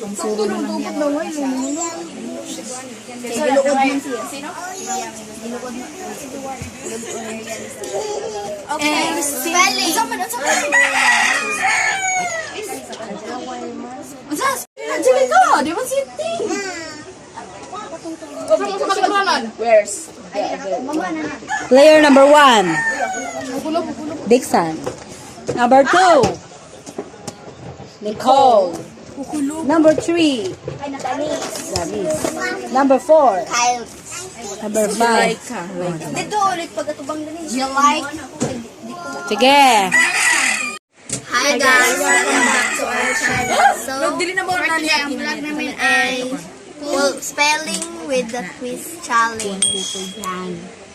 Suro na lang yan. Giluod man siya. Sino? Okay. Spelling. Anjali ka! Di ba city? Where's? Player number 1. Dixon. Number 2. Nicole. Number 3. Danis. Number 4. Kyle. Number 5. Dito ulit pagkatubang din. You like? Sige. Hi guys! Welcome back to our channel. So, today ang vlog namin ay spelling with the quiz challenge.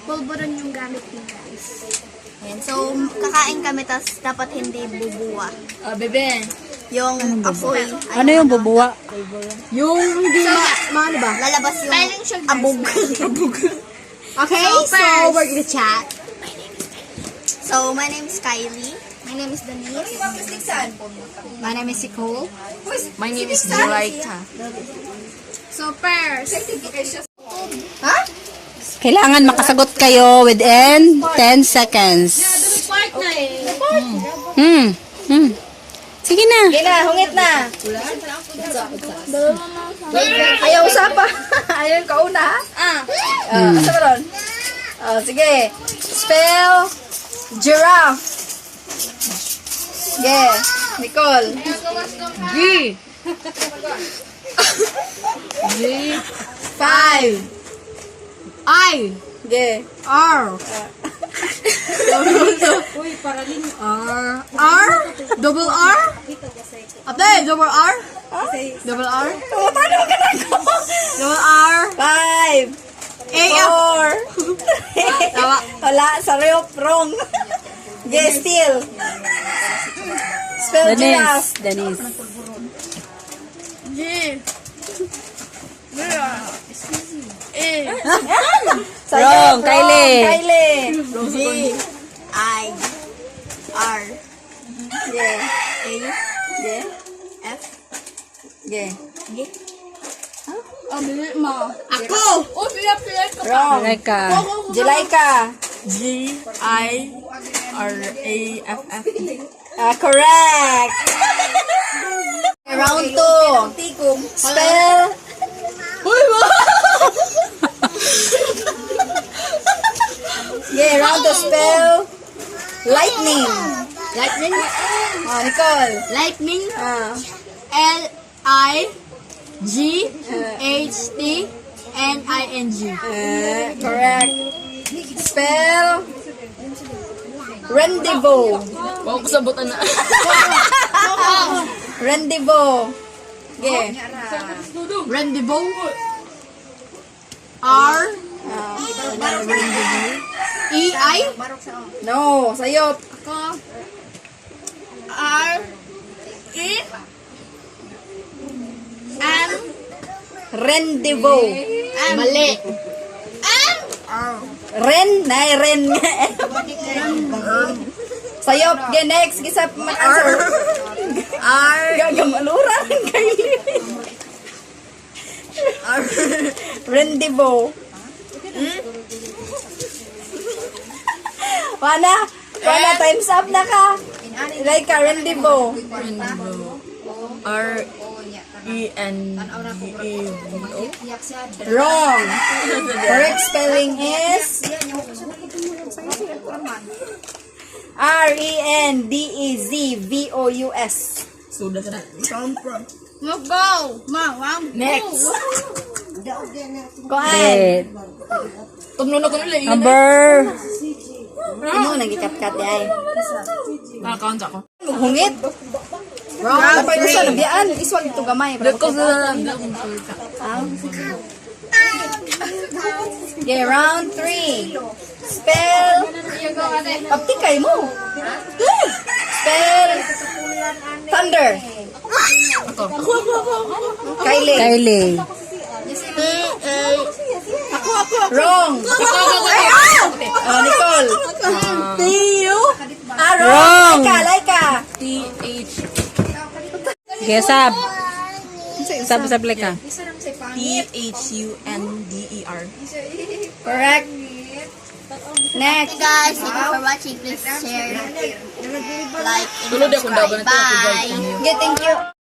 Pulburon yung gamit niyo guys. Ayan. So, kakain kami tas dapat hindi bubuwa. Bebe. Yung apoy. Ano yung bubuwa? Yung hindi ano ba? Lalabas yung abog. Okay, so we're gonna chat. So, my name is Kylie. My name is Denise. My name is Nicole. My name is Zulaika. So first, Kailangan makasagot kayo within 10 seconds. Sige na. Hungit na. ayaw usapa. Ayaw kauna. Asa ba ron? Sige. Spell giraffe. Yeah. Nicole. G. G. 5. I. Yeah. R. R. R. Double R. Ate, double R. Double R. Double R. 5. A. F. Tawa. Wala, sorry, wrong. Guess still. Spell giraffe. Denise. G. Wrong, Kylie. Kylie. G. I. R. G. A. G. F. G. G. Ako! Wrong. Reka. Jelaika. G. I. R. A. F. F. Correct. Round 2. Spell. Yeah, round 2. Spell. Lightning. Lightning? Nicole. Lightning? L-I-G-H-T-N-I-N-G. Correct. Spell. Rendezvous. Huwag ko sabutan na. Rendezvous. Yeah. Rendezvous? R? E-I? No, sayop. Ako. R? E? M? Rendezvous. Mali. Ren, nay ren. Sayop, ge next gisap mag-answer. R? Gagamaluran Kylie. Rendezvous. Wana, time's up na ka. Like ka, rendezvous. R-E-N-D-E-V-O. Wrong. Correct spelling is R-E-N-D-E-Z-V-O-U-S. Sudah na. Let's go. Next. Go ahead. Tumno na ko nila. Number. Ino nagikat-kat ay. Nakakount ako. Hungit. Wrong. Kapag gusto nabiyaan, iswag ito gamay. Ko sa Okay, round 3. Spell. Pagtikay mo. Spell. Thunder. Kylie. Kylie. Wrong. Nicole. Wrong. Laika. T-H. Sige, Sab. Sabi ka. Thunder. Correct. Next. Okay guys, thank you for watching. Please share, like, and Tulad ako daw subscribe. na ito, Bye! Okay, thank you.